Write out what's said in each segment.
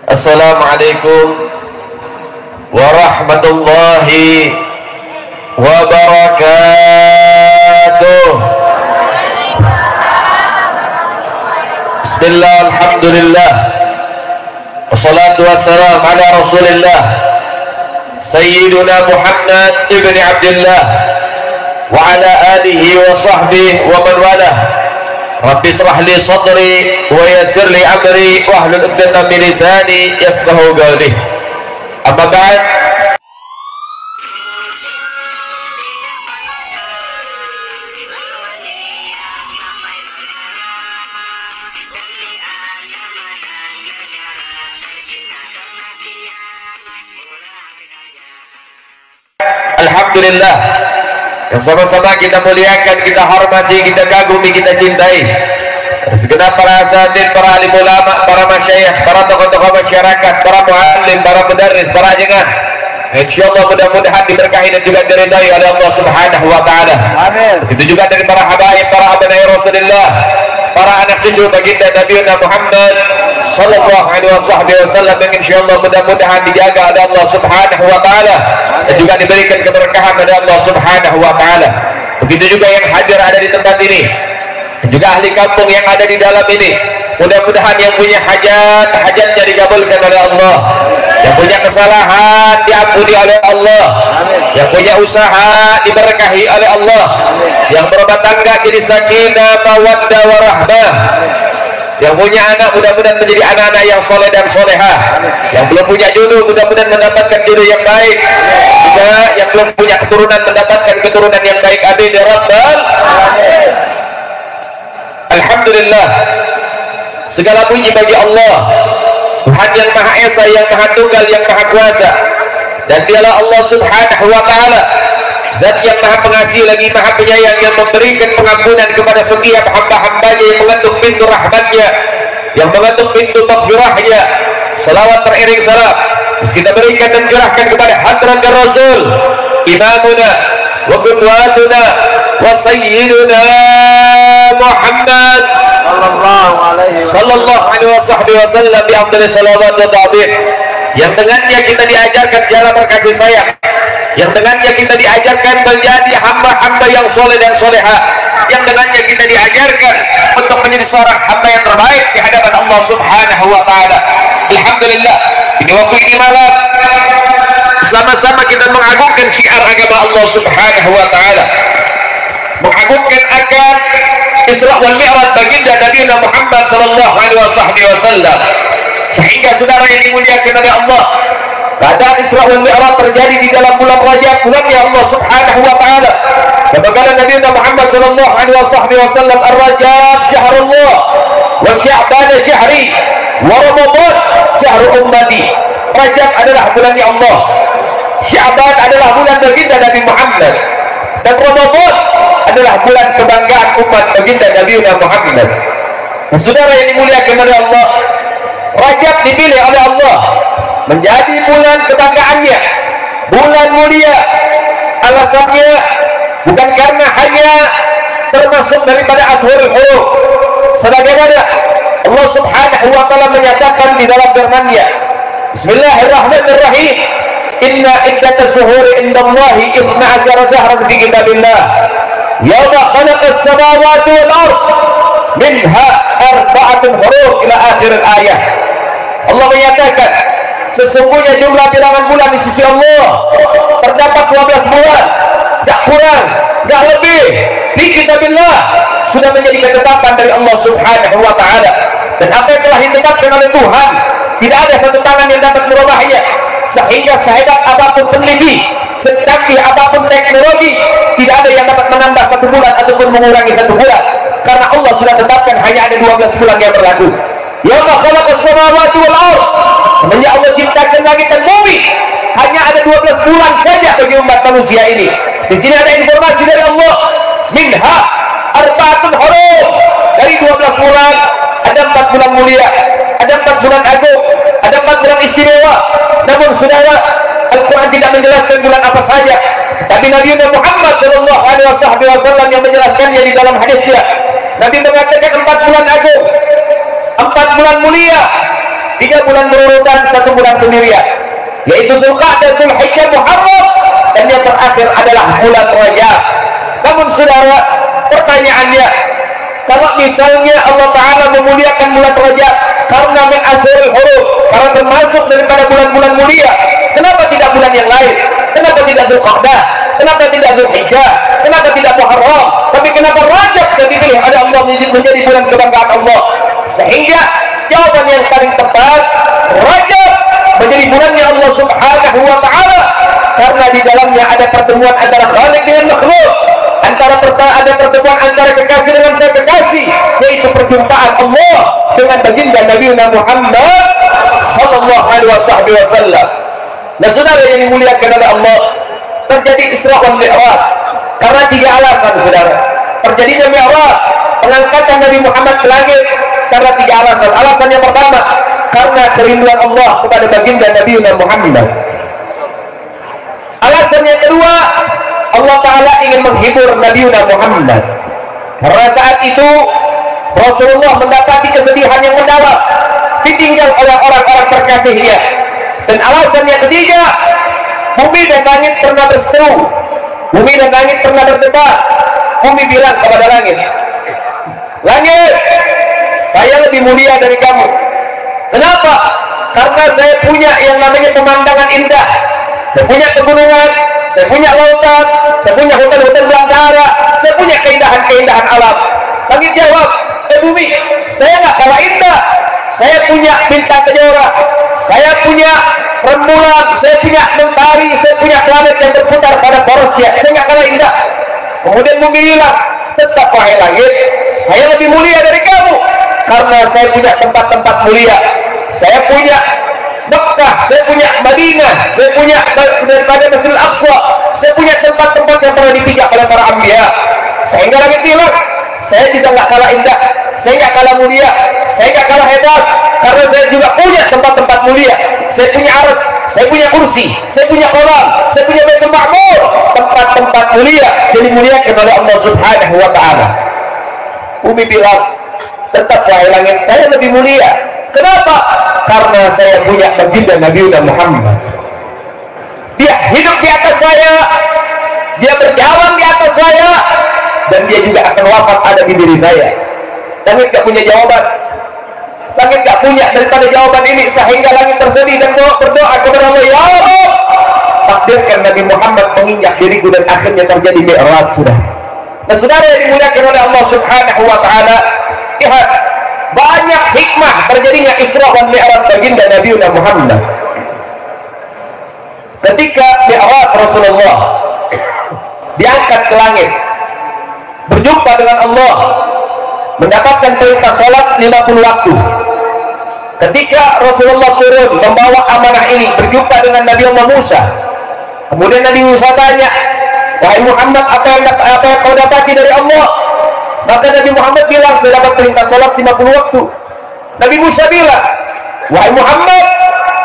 Assalamualaikum warahmatullahi wabarakatuh. Bismillah, alhamdulillah, wassalatu wassalam ala rasulillah Sayyiduna Muhammad ibn Abdullah wa ala alihi wa sahbihi wa man walah. Rabbi shrah li sadri wa yassir li amri wa hlul 'uqdatam min lisani yafqahu qawli. Amma ba'd. Alhamdulillah, yang sama-sama kita muliakan, kita hormati, kita kagumi, kita cintai segenap para asatidz, para alim ulama, para masyayikh, para tokoh-tokoh masyarakat, para muallim, para mudarris, para ajengan. Insyaallah mudah-mudahan diberkahi dan juga diridai oleh Allah Subhanahu wa taala. Amin. Itu juga dari para habaib, para abnai Rasulullah, para anak cucu baginda Nabi Muhammad sallallahu alaihi wasallam, yang insyaallah mudah-mudahan dijaga oleh Allah Subhanahu wa taala dan juga diberikan keberkahan oleh Allah Subhanahu wa taala. Begitu juga yang hadir ada di tempat ini, dan juga ahli kampung yang ada di dalam ini. Mudah-mudahan yang punya hajat, hajatnya dikabulkan oleh Allah. Yang punya kesalahan diampuni oleh Allah. Yang punya usaha diberkahi oleh Allah. Yang berumah tangga jadi sakinah, mawaddah, warahmah. Yang punya anak mudah-mudahan menjadi anak-anak yang soleh dan solehah. Yang belum punya jodoh mudah-mudahan mendapatkan jodoh yang baik. Juga yang belum punya keturunan mendapatkan keturunan yang baik. Amin ya rabbal alamin. Alhamdulillah, segala puji bagi Allah, Tuhan yang Maha Esa, yang Maha Tunggal, yang Maha Kuasa. Dan dialah Allah Subhanahu wa taala, Zat yang Maha Pengasih lagi Maha Penyayang, yang memberikan pengampunan kepada setiap hamba-hambanya yang mengetuk pintu rahmatnya, yang mengetuk pintu maghfirahnya. Salawat teriring salam kita berikan dan curahkan kepada hadrat Rasul, imamuna wa qudwatuna wa sayyiduna Muhammad sallallahu alaihi wasallam bi afdhalis salawat wa ta'zim, yang dengannya kita diajarkan cara berkasih sayang, yang dengannya kita diajarkan menjadi hamba-hamba yang soleh dan soleha, yang dengannya kita diajarkan untuk menjadi seorang hamba yang terbaik di hadapan Allah Subhanahu wa taala. Alhamdulillah, ini waktu ini malam sama-sama kita mengagungkan syiar agama Allah Subhanahu wa taala, mengagungkan akan Isra wal Mi'raj baginda Nabi Muhammad sallallahu alaihi wasallam. Sehingga saudara yang dimuliakan oleh Allah, keadaan Isra wal Mi'raj terjadi di dalam bulan Rajab, bulannya Allah Subhanahu wa taala. Dan berkata Nabi Muhammad sallallahu alaihi wasallam, "Ar-Rajab syahrullah wa Sya'ban syahri wa Ramadan syahrul ummati." Rajab adalah bulannya Allah, Sya'ban adalah bulan baginda Nabi Muhammad, dan Ramadan adalah bulan kebanggaan umat baginda Nabi Muhammad. Saudara yang dimuliakan oleh Allah, Rajab dipilih oleh Allah menjadi bulan kebanggaannya, bulan mulia. Alasannya bukan karena hanya termasuk daripada ashurul hurum, sebagaimana Allah Subhanahu wa taala menyatakan di dalam firman-Nya, Bismillahirrahmanirrahim, Inna iddatas syuhuri indallahi 12 syahran fi kitabillah yawma khalaqas samawati wal ardh minha arba'atun hurum ila akhir ayat. Allah menyatakan sesungguhnya jumlah bilangan bulan di sisi Allah terdapat 12 bulan, tidak kurang, tidak lebih. Di kitabillah sudah menjadi ketetapan dari Allah Subhanahu wa taala, dan apa yang telah ditetapkan oleh Tuhan tidak ada satu tangan yang dapat merubahnya. Sehingga sehebat apapun peneliti, secanggih apapun teknologi, tidak ada yang dapat menambah satu bulan ataupun mengurangi satu bulan, karena Allah sudah tetapkan hanya ada 12 bulan yang berlaku. Yauma khalaqas samawati wal ardh, semenjak Allah ciptakan langit dan bumi, hanya ada 12 bulan saja bagi umat manusia ini. Di sini ada informasi dari Allah, minha arba'atun hurum, dari 12 bulan ada 4 bulan mulia, ada 4 bulan agung, ada 4 bulan istimewa. Namun saudara, Al-Quran tidak menjelaskan bulan apa saja, tapi Nabi Muhammad sallallahu alaihi wasallam yang menjelaskannya di dalam hadisnya. Nabi mengatakan 4 bulan agung, 4 bulan mulia, 3 bulan berurutan, 1 bulan sendirian, yaitu Dzulqa'dah, Dzulhijjah, Muharram, dan yang terakhir adalah bulan Rajab. Namun saudara, pertanyaannya, kalau misalnya Allah Ta'ala memuliakan bulan Rajab karena min asyrul hurum, karena termasuk daripada bulan-bulan mulia, kenapa tidak bulan yang lain? Kenapa tidak Dzulqa'dah? Kenapa tidak Dzulhijjah? Kenapa tidak Muharram? Tapi kenapa Rajab yang dipilih oleh Allah menjadi bulan kebanggaan Allah? Sehingga jawaban yang paling tepat, Rajab menjadi bulannya Allah Subhanahu wa Ta'ala, karena di dalamnya ada pertemuan antara Khaliq dengan makhluk, ada pertemuan antara kekasih dengan sang kekasih, yaitu perjumpaan Allah dengan baginda Nabi Muhammad sallallahu alaihi wasallam. Nah saudara yang dimuliakan oleh Allah, terjadi Isra wal Mi'raj karena 3 alasan saudara. Terjadinya Mi'raj, pengangkatan Nabi Muhammad ke langit, karena 3 alasan. Alasan yang pertama, karena kerinduan Allah kepada baginda Nabi Muhammad. Alasan yang kedua, Allah Ta'ala ingin menghibur Nabi Muhammad, karena saat itu Rasulullah mendapati kesedihan yang mendalam, ditinggal oleh orang-orang terkasihnya. Dan alasan yang ketiga, bumi dan langit pernah berseru, bumi dan langit pernah berdebat. Bumi bilang kepada langit, langit, saya lebih mulia dari kamu. Kenapa? Karena saya punya yang namanya pemandangan indah, saya punya pegunungan, saya punya lautan, saya punya hutan-hutan belantara, saya punya keindahan-keindahan alam. Langit jawab, bumi, saya nggak kalah indah. Saya punya bintang kejora, saya punya rembulan, saya punya mentari, saya punya planet yang berputar pada porosnya. Saya nggak kalah indah. Kemudian bumi bilang, tetap wahai langit, saya lebih mulia dari kamu, karena saya punya tempat-tempat mulia. Saya punya Mekah, saya punya Madinah, saya punya daripada Masjidil Aqsa, saya punya tempat-tempat yang pernah dipijak oleh para anbiya. Sehingga langit bilang, saya juga nggak kalah indah, saya nggak kalah mulia, saya nggak kalah hebat, karena saya juga punya tempat-tempat mulia. Saya punya arsy, saya punya kursi, saya punya kolam, saya punya Baitul Ma'mur, tempat-tempat mulia yang dimuliakan oleh Allah Subhanahu wa Ta'ala. Bumi bilang, tetap wahai langit, saya lebih mulia. Kenapa? Karena saya punya baginda Nabi Muhammad. Dia hidup di atas saya, dia berjalan di atas saya, dan dia juga akan wafat ada di diri saya. Langit gak punya jawaban, langit gak punya daripada jawaban ini, sehingga langit tersedih dan berdoa kepada Allah, ya Allah, takdirkan Nabi Muhammad menginjak diriku, dan akhirnya terjadi Mi'raj sudah. Nah saudara yang dimuliakan oleh Allah Subhanahu wa Ta'ala, lihat banyak hikmah terjadinya Isra dan Mi'raj baginda Nabi Muhammad. Ketika Mi'raj Rasulullah diangkat ke langit, berjumpa dengan Allah, mendapatkan perintah sholat 50 waktu. Ketika Rasulullah turun membawa amanah ini, berjumpa dengan Nabi Allah Musa. Kemudian Nabi Musa tanya, wahai Muhammad, apa yang kau dapati dari Allah? Maka Nabi Muhammad bilang, saya dapat perintah sholat 50 waktu. Nabi Musa bilang, wahai Muhammad,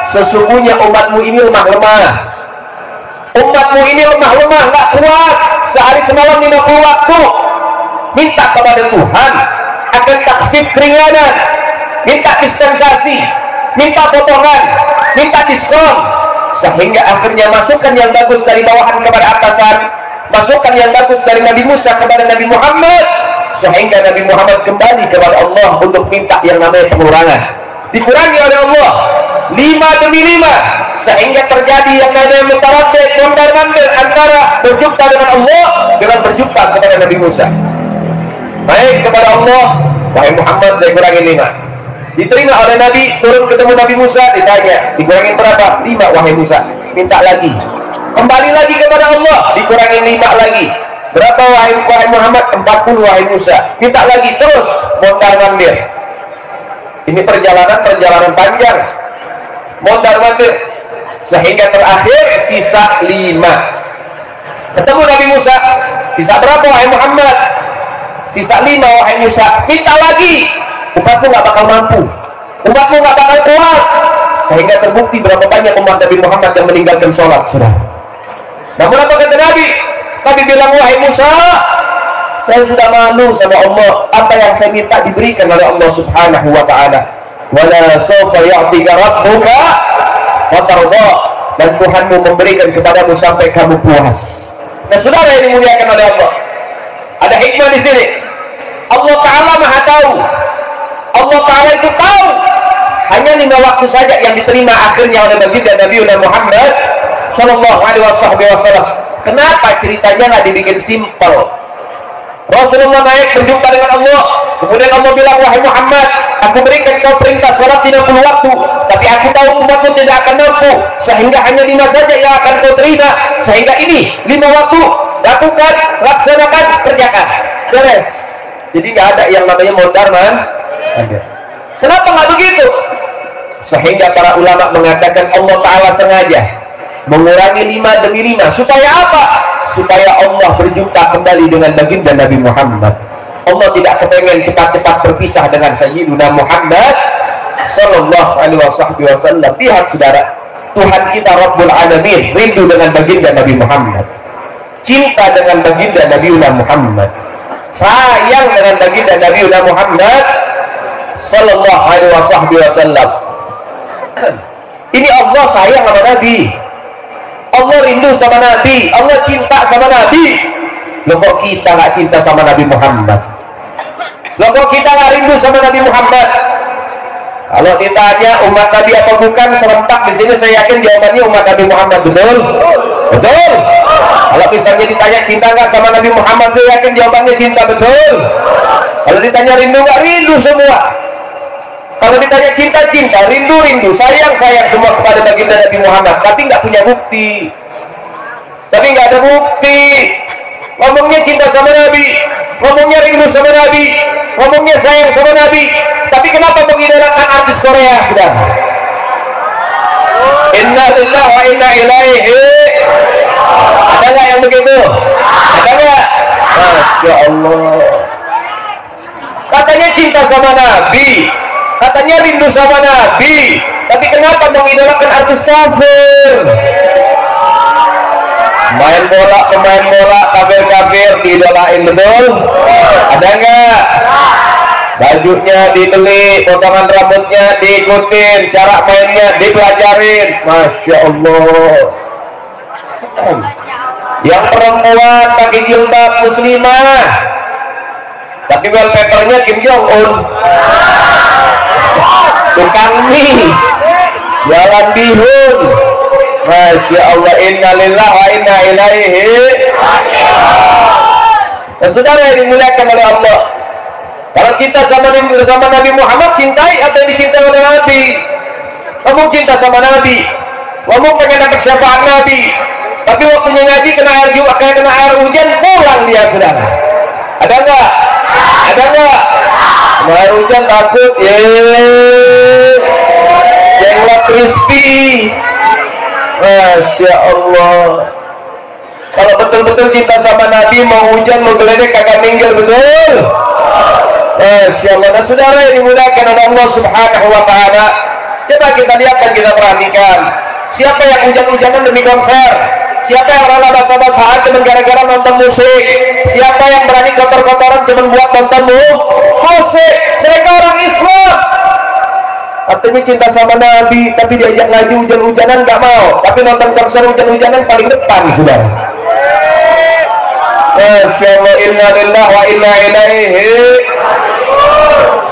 sesungguhnya umatmu ini lemah-lemah. Umatmu ini lemah-lemah, gak kuat sehari semalam 50 waktu. Minta kepada Tuhan akan takhfif keringanan, minta dispensasi, minta potongan, minta diskon, sehingga akhirnya masukkan yang bagus dari bawahan kepada atasan, masukkan yang bagus dari Nabi Musa kepada Nabi Muhammad, sehingga Nabi Muhammad kembali kepada Allah untuk minta yang namanya pengurangan. Dikurangi oleh Allah 5 demi 5, sehingga terjadi yang namanya mutawatir, mondar-mandir antara berjumpa dengan Allah dengan berjumpa kepada Nabi Musa. Baik kepada Allah, wahai Muhammad, saya kurangi 5. Diterima oleh Nabi, turun ketemu Nabi Musa, ditanya, dikurangin berapa? 5 wahai Musa. Minta lagi, kembali lagi kepada Allah, dikurangi 5 lagi. Berapa wahai Muhammad? 40 wahai Musa. Minta lagi, terus mondar-mandir. Ini perjalanan panjang, mondar-mandir, sehingga terakhir sisa 5. Ketemu Nabi Musa, sisa berapa wahai Muhammad? Sisa 5 wahai Musa. Minta lagi, umatmu gak bakal mampu, umatmu gak bakal kuat, sehingga terbukti berapa banyak umat Nabi Muhammad yang meninggalkan sholat sudah. Namun apa kata Nabi? Nabi bilang, wahai Musa, saya sudah malu sama Allah, apa yang saya minta diberikan oleh Allah Subhanahu wa Ta'ala. wala sawfa yu'tika rabbuka fatarda, dan Tuhanmu memberikan kepadamu sampai kamu puas. Nah, saudara yang dimuliakan oleh Allah, ada hikmah di sini. Allah Ta'ala Maha tahu. Allah Ta'ala itu tahu hanya 5 waktu saja yang diterima akhirnya oleh baginda Nabi Muhammad Sallallahu Alaihi Wasallam. Kenapa ceritanya nggak dibikin simpel? Rasulullah naik berjumpa dengan Allah, kemudian Allah bilang, wahai Muhammad, aku berikan kau perintah salat 30 waktu, tapi aku tahu umatmu tidak akan mampu, sehingga hanya 5 saja yang akan kau terima. Sehingga ini 5 waktu, lakukan, laksanakan, kerjakan, beres. Jadi nggak ada yang namanya modar man. Kenapa nggak begitu? Sehingga para ulama mengatakan Allah Ta'ala sengaja mengurangi 5 demi 5. Supaya apa? Supaya Allah berjumpa kembali dengan baginda Nabi Muhammad. Allah tidak kepengen cepat-cepat berpisah dengan Sayyiduna Muhammad Sallallahu Alaihi Wasallam. Lihat saudara, Tuhan kita Rabbul Alamin rindu dengan baginda Nabi Muhammad, cinta dengan baginda Nabi Muhammad, sayang dengan baginda Nabi Muhammad Sallallahu Alaihi Wasallam. Ini Allah sayang sama Nabi, Allah rindu sama Nabi, Allah cinta sama Nabi. Loh kok kita nggak cinta sama Nabi Muhammad? Loh kok kita nggak rindu sama Nabi Muhammad? Kalau ditanya umat Nabi apa bukan, serentak di sini saya yakin jawabannya umat Nabi Muhammad. Betul? Betul? Kalau misalnya ditanya cinta nggak sama Nabi Muhammad, saya yakin jawabannya cinta. Betul? Kalau ditanya rindu nggak, rindu semua. Kalau ditanya cinta, rindu, sayang semua kepada baginda Nabi Muhammad, tapi nggak punya bukti. Tapi nggak ada bukti. Ngomongnya cinta sama Nabi, ngomongnya rindu sama Nabi, ngomongnya sayang sama Nabi, tapi kenapa mengidolakan artis Korea, sudah? Inna lillahi wa inna ilaihi. Ada nggak yang begitu? Ada nggak? Masya Allah. Katanya cinta sama Nabi, katanya rindu sama Nabi, tapi kenapa mengidolakan artis kafir? Pemain bola, kafir diidolain, betul? Ada nggak? Bajunya dibeli, potongan rambutnya diikutin, cara mainnya dipelajarin. Masya Allah. Yang perempuan pakai jilbab muslimah, tapi wallpapernya Kim Jong Un. Tukang mie, jalan bihun. Masya Allah, inna lillahi wa inna ilaihi. Dan saudara yang dimuliakan oleh Allah, kalau cinta sama Nabi Muhammad, cintai apa yang dicintai oleh Nabi. Kamu cinta sama Nabi, kamu pengen dapat syafaat Nabi, tapi waktunya ngaji kena air hujan, pulang dia, saudara. Ada enggak? Ada enggak? Kena air hujan takut, jenglot crispy. Masya Allah. Kalau betul-betul cinta sama Nabi, mau hujan mau geledek kagak minggir, betul? Masya Allah. Nah, saudara yang dimuliakan oleh Allah Subhanahu wa Ta'ala, coba kita lihat dan kita perhatikan, siapa yang hujan-hujanan demi konser? Siapa yang rela basah-basahan cuma gara-gara nonton musik? Siapa yang berani kotor-kotoran cuma buat nonton musik? Mereka orang Islam. Artinya cinta sama Nabi, tapi diajak ngaji hujan-hujanan nggak mau, tapi nonton konser hujan-hujanan paling depan, sudah. Masya Allah, inna lillahi wa inna ilaihi.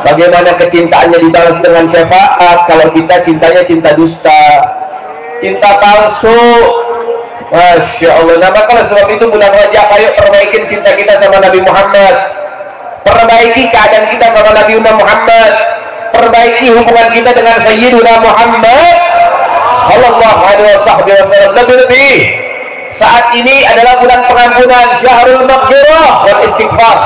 Bagaimana kecintaannya dibalas dengan syafaat kalau kita cintanya cinta dusta, cinta palsu. Masya Allah. Nah, maka sebab itu bulan Rajab, ayo perbaikin cinta kita sama Nabi Muhammad, perbaiki keadaan kita sama Nabi Muhammad, perbaiki hubungan kita dengan Sayyiduna Muhammad Sallallahu Alaihi Wasallam. Lebih-lebih saat ini adalah bulan pengampunan, syahrul maghfirah wal istighfar,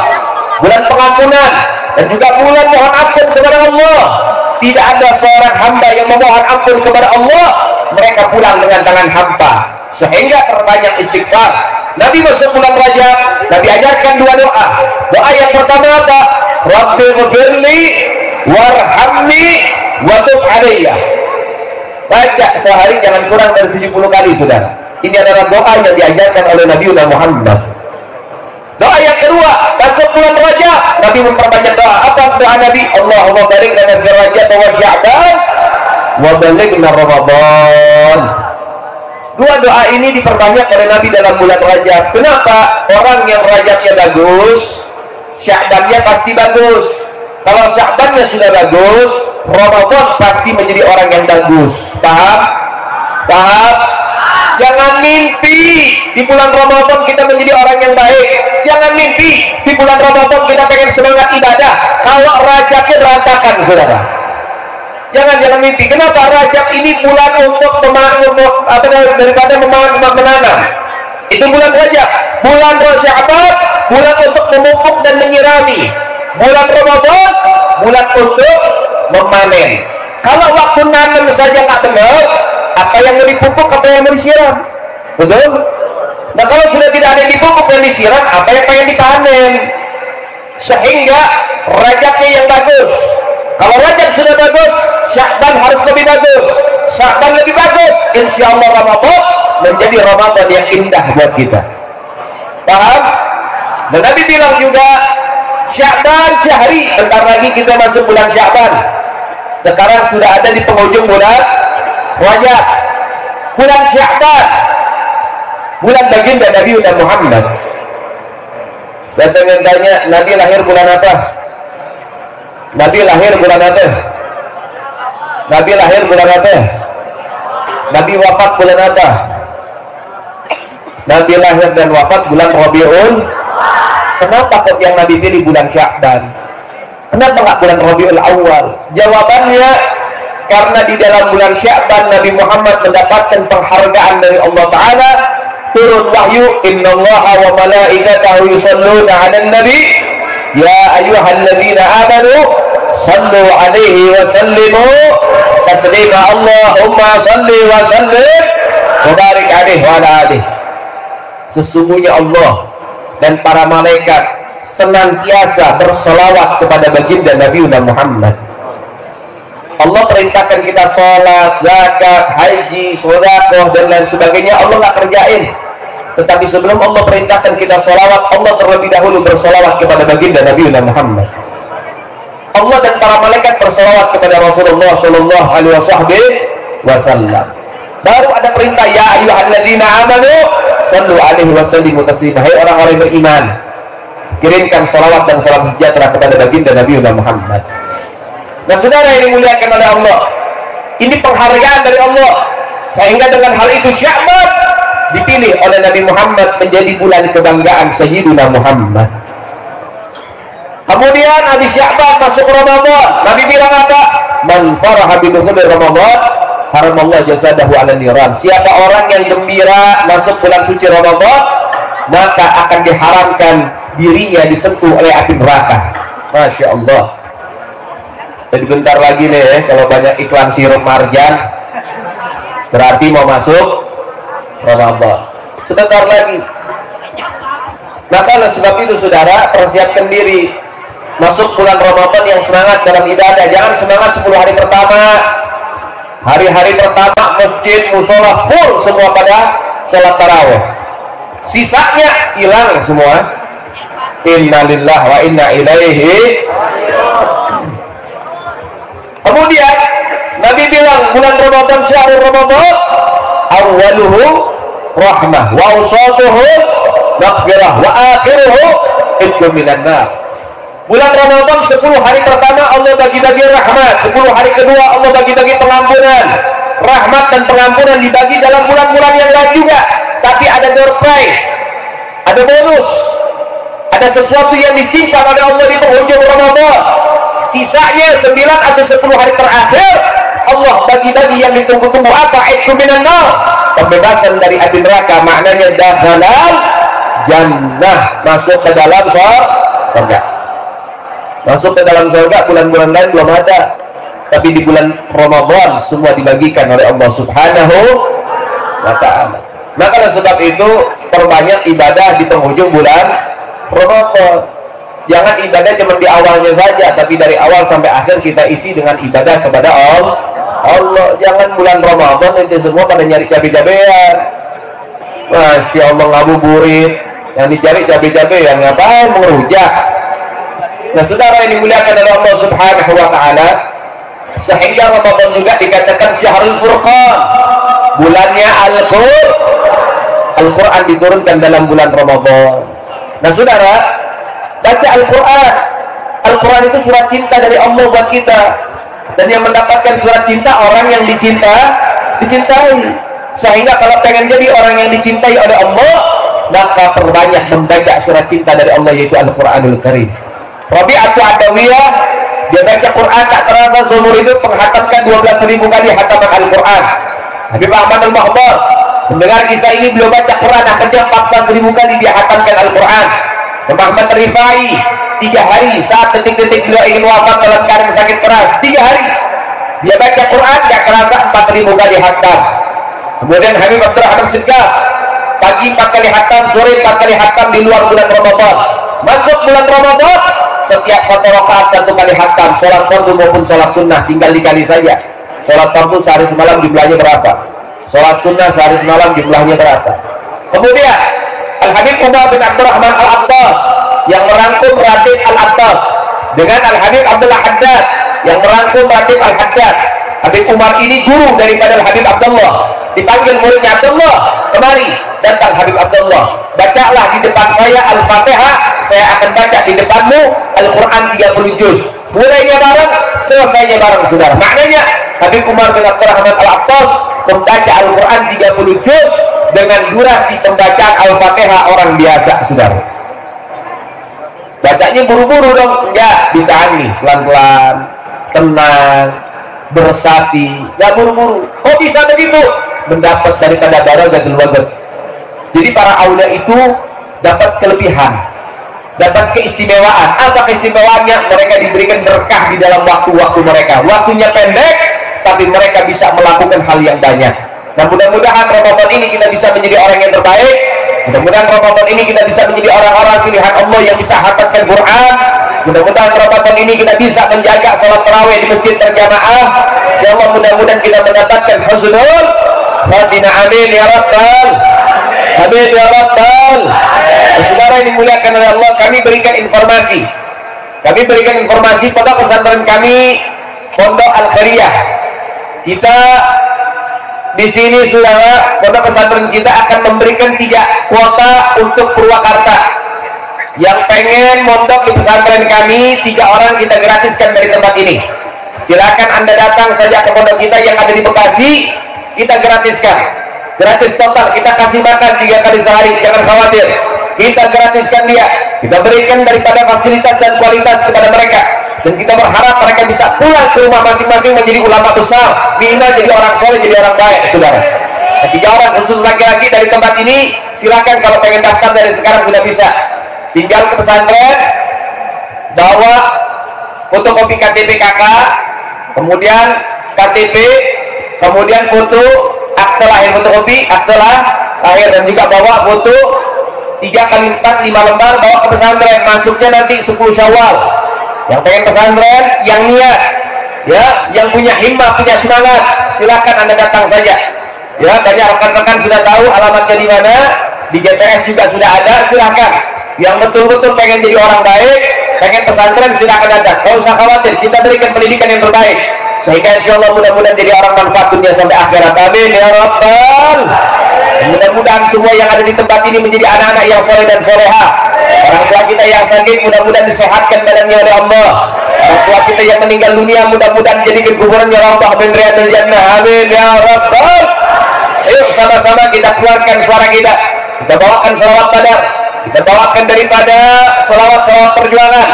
bulan pengampunan dan juga bulan mohon ampun kepada Allah. Tidak ada seorang hamba yang memohon ampun kepada Allah mereka pulang dengan tangan hampa. Sehingga terbanyak istighfar. Nabi masuk bulan Rajab, Nabi ajarkan 2 doa. Doa yang pertama apa? Rabbi ghfirli warhamni wa tub alayya. Baca sehari jangan kurang dari 70 kali, saudara. Ini adalah doa yang diajarkan oleh Nabi Muhammad. Doa yang kedua, masuk bulan Rajab, Nabi memperbanyak doa. Apa doa Nabi? Allahumma barik lana fi Rajab wa Sya'ban wa balighna Ramadan. Dua doa ini diperbanyak oleh Nabi dalam bulan Rajab. Kenapa? Orang yang Rajabnya bagus, Sya'bannya pasti bagus. Kalau Sya'bannya sudah bagus, Ramadan pasti menjadi orang yang bagus. Paham? Paham? Jangan mimpi di bulan Ramadan kita menjadi orang yang baik. Jangan mimpi di bulan Ramadan kita pengen semangat ibadah. Kalau Rajabnya berantakan, saudara. Jangan mimpi. Kenapa? Rajab ini bulan untuk daripada menanam. Itu bulan Rajab. Bulan Sya'ban, bulan untuk memupuk dan menyirami. Bulan Ramadan, bulan untuk memanen. Kalau waktu nanam saja nggak benar, apa yang mau dipupuk, apa yang mau disiram? Betul? Nah, kalau sudah tidak ada yang dipupuk dan disiram, apa yang pengen dipanen? Sehingga Rajabnya yang bagus. Kalau Rajab sudah bagus, Sya'ban harus lebih bagus. Sya'ban lebih bagus, insya Allah Ramadan menjadi Ramadan yang indah buat kita. Paham? Dan Nabi bilang juga, Sya'ban sehari, bentar lagi kita masuk bulan Sya'ban. Sekarang sudah ada di penghujung bulan Rajab. Bulan Sya'ban, bulan baginda Nabi Muhammad. Saya ingin tanya, Nabi lahir bulan apa? Nabi lahir bulan apa? Nabi lahir bulan apa? Nabi wafat bulan apa? Nabi lahir dan wafat bulan Rabiul. Kenapa kok yang Nabi pilih bulan Sya'ban? Kenapa nggak bulan Rabiul Awal? Jawabannya, karena di dalam bulan Sya'ban Nabi Muhammad mendapatkan penghargaan dari Allah Ta'ala. Turun wahyu, innallaha wa malaikatahu yusalluna 'alan nabi ya ayyuhalladzina amanu sallu 'alaihi wa sallimu taslima. Allahumma salli wa sallim wa barik 'alaihi wa ala alihi. Sesungguhnya Allah dan para malaikat senantiasa berselawat kepada baginda Nabi Muhammad. Allah perintahkan kita sholat, zakat, haji, sedekah dan lain sebagainya. Allah nggak kerjain. Tetapi sebelum Allah perintahkan kita sholawat, Allah terlebih dahulu bersolawat kepada baginda Nabi Muhammad. Allah dan para malaikat bersolawat kepada Rasulullah Shallallahu Alaihi Wasallam. Baru ada perintah, ya ayyuhalladzina amanu sallu alaihi wasallimu taslima. Hai orang-orang yang beriman, kirimkan sholawat dan salam sejahtera kepada baginda Nabi Muhammad. Nah, saudara yang dimuliakan oleh Allah, ini penghargaan dari Allah, sehingga dengan hal itu Sya'ban dipilih oleh Nabi Muhammad menjadi bulan kebanggaan Sayyidina Muhammad. Kemudian habis Sya'ban masuk Ramadan, Nabi bilang apa? Man faraha bidukhuli Ramadan haramallahu jasadahu 'ala niran. Siapa orang yang gembira masuk bulan suci Ramadan, maka akan diharamkan dirinya disentuh oleh api neraka. Masya Allah. Jadi bentar lagi nih, kalau banyak iklan sirup marjan, berarti mau masuk Ramadan. Sebentar lagi. Maka oleh sebab itu saudara, persiapkan diri masuk bulan Ramadan yang semangat dalam ibadah. Jangan semangat 10 hari pertama. Hari-hari pertama masjid, musola full semua pada sholat tarawih. Sisanya hilang semua. Innalillahi wa inna ilaihi. Kemudian Nabi bilang bulan Ramadan, syahrul Ramadan awwaluhu rahmah wa awsatuhu maghfirah wa akhiruhu itqun minan nar. Bulan Ramadan 10 hari pertama Allah bagi-bagi rahmat, 10 hari kedua Allah bagi-bagi pengampunan. Rahmat dan pengampunan dibagi dalam bulan-bulan yang lain juga, tapi ada door prize, ada bonus, ada sesuatu yang disimpan oleh Allah di penghujung Ramadan. Sisanya 9 atau 10 hari terakhir Allah bagi-bagi yang ditunggu-tunggu. Apa? Itqun minan nar, pembebasan dari api neraka. Maknanya dakhalal jannah, masuk ke dalam surga. Masuk ke dalam surga. Bulan-bulan lain belum ada, tapi di bulan Ramadan semua dibagikan oleh Allah Subhanahu wa ta'ala. Maka oleh sebab itu perbanyak ibadah di penghujung bulan Ramadan. Jangan ibadah cuma di awalnya saja, tapi dari awal sampai akhir kita isi dengan ibadah kepada Allah. Jangan bulan Ramadan nanti semua pada nyari cabai-cabean, Masya Allah, ngabuburit, yang dicari cabai-cabai, yang ngapain mengerujak. Nah saudara yang dimuliakan oleh Allah Subhanahu wa ta'ala, sehingga Ramadan juga dikatakan Syahrul Furqan, bulannya Al-Quran diturunkan dalam bulan Ramadan. Nah saudara, baca Al-Quran. Al-Quran itu surat cinta dari Allah buat kita, dan yang mendapatkan surat cinta orang yang dicintai. Sehingga kalau pengen jadi orang yang dicintai oleh Allah, maka perbanyak membaca surat cinta dari Allah, yaitu Al-Quranul Karim. Rabi'atu Adawiyah, dia baca Quran tak terasa seumur hidup, menghatamkan 12.000 kali hataman Al-Quran. Habib Ahmad Al-Mahbar mendengar kisah ini, beliau baca Quran akhirnya 14.000 kali dia hatamkan Al-Quran. Muhammad Rifai 3 hari saat detik-detik beliau ingin wafat dalam keadaan sakit keras, 3 hari dia baca Quran, gak kerasa 4.000 kali hatam. Kemudian Habib Abdul Rahman Siskah, pagi 4 kali hatam, sore 4 kali hatam di luar bulan Ramadan. Masuk bulan Ramadan, setiap 1 rakaat 1 kali hatam, sholat fardu maupun sholat sunnah tinggal dikali saja. Sholat fardu sehari semalam jumlahnya berapa, sholat sunnah sehari semalam jumlahnya berapa. Kemudian Al-Habib Umar bin Abdurrahman Al-Attas yang merangkum Ratib Al-Attas dengan Al-Habib Abdullah Haddad yang merangkum Ratib Al-Haddad. Habib Umar ini guru daripada Al-Habib Abdullah. Dipanggil muridnya, Abdullah, kemari. Datang Habib Abdullah, bacalah di depan saya Al-Fatihah, saya akan baca di depanmu Al-Quran 30 juz. Mulainya bareng, selesainya bareng, saudara. Maknanya Habib Umar bin Abdurrahman Al-Attas membaca Al-Quran 30 juz dengan durasi pembacaan Al-Fatihah orang biasa, saudara. Bacanya buru-buru dong, enggak, ditahan nih, pelan-pelan, tenang, bersati, enggak buru-buru. Kok bisa begitu? Mendapat daripada baragatul wagat. Jadi para aulia itu dapat kelebihan, dapat keistimewaan. Apa keistimewaannya? Mereka diberikan berkah di dalam waktu-waktu mereka. Waktunya pendek, tapi mereka bisa melakukan hal yang banyak. Nah mudah-mudahan Ramadan ini kita bisa menjadi orang yang terbaik. Mudah-mudahan Ramadan ini kita bisa menjadi orang-orang pilihan Allah yang bisa hatamkan Quran. Mudah-mudahan Ramadan ini kita bisa menjaga salat tarawih di masjid berjamaah. Insyaallah mudah-mudahan kita mendapatkan husnul khatimah. Amin ya rabbal amin ya rabbal. Saudara yang dimuliakan oleh Allah, kami berikan informasi. Kami berikan informasi pada pesantren kami Pondok Al-Khairiyah. Kita di sini saudara, pondok pesantren kita akan memberikan 3 kuota untuk Purwakarta. Yang pengen mondok di pesantren kami 3 orang kita gratiskan dari tempat ini. Silakan Anda datang saja ke pondok kita yang ada di Bekasi, kita gratiskan. Gratis total, kita kasih makan 3 kali sehari, jangan khawatir. Kita gratiskan dia, kita berikan daripada fasilitas dan kualitas kepada mereka. Dan kita berharap mereka bisa pulang ke rumah masing-masing menjadi ulama besar, minimal jadi orang soleh, jadi orang baik, saudara. 3 orang khusus laki-laki dari tempat ini, silakan kalau pengen daftar dari sekarang sudah bisa. Tinggal ke pesantren, bawa fotokopi KTP kakak, kemudian KTP, kemudian foto akte lahir, fotokopi akte lahir, dan juga bawa foto 3 kali 4 5 lembar, bawa ke pesantren. Masuknya nanti 10 Syawal. Yang pengen pesantren, yang niat, ya, yang punya himmah, punya semangat, silakan Anda datang saja. Ya, banyak rekan-rekan sudah tahu alamatnya di mana, di GPS juga sudah ada, silakan. Yang betul-betul pengen jadi orang baik, pengen pesantren, silakan datang. Kalau usah khawatir, kita berikan pendidikan yang terbaik, sehingga insya Allah mudah-mudahan jadi orang manfaat dunia sampai akhirat. Amin ya rabbal. Mudah-mudahan semua yang ada di tempat ini menjadi anak-anak yang soleh dan soleha. Orang tua kita yang sakit mudah-mudahan disehatkan badannya oleh Allah. Orang tua kita yang meninggal dunia mudah-mudahan dijadikan kuburannya rabbah min riyadil jannah. Amin ya rabbal. Ayo sama-sama kita keluarkan suara kita. Kita bawakan salawat badar. Kita bawakan daripada salawat-salawat perjuangan,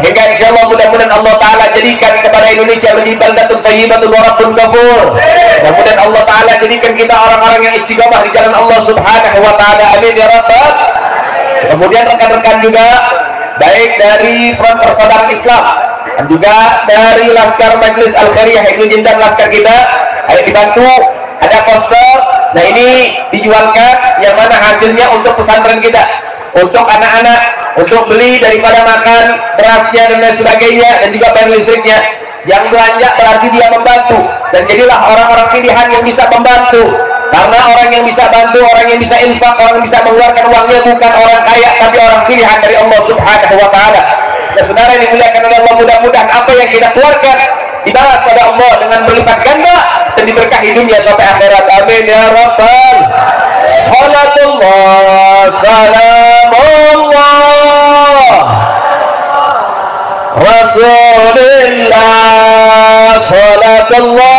sehingga insyaallah mudah-mudahan Allah Ta'ala jadikan kepada Indonesia menjadi baldatun thayyibatun wa rabbun ghafur. Mudah-mudahan Allah Ta'ala jadikan kita orang-orang yang istiqomah di jalan Allah Subhanahu wa Ta'ala. Amin ya rabbal. Kemudian rekan-rekan juga baik dari Front Persaudaraan Islam dan juga dari Laskar Majelis Al-Khairiyah Ibnu Jindan Laskar kita, ayo dibantu, ada poster. Nah ini dijualkan, yang mana hasilnya untuk pesantren kita, untuk anak-anak, untuk beli daripada makan berasnya dan lain sebagainya, dan juga bayar listriknya. Yang belanja berarti dia membantu, dan jadilah orang-orang pilihan yang bisa membantu. Karena orang yang bisa bantu, orang yang bisa infak, orang yang bisa mengeluarkan uangnya bukan orang kaya, tapi orang pilihan dari Allah Subhanahu wa Ta'ala. Dan saudara yang dimuliakan oleh Allah, mudah-mudahan apa yang kita keluarkan dibalas pada Allah dengan berlipat ganda dan diberkahi dunia sampai akhirat. Amin ya rabbal. Salatullah, salamullah, Rasulillah, salatullah.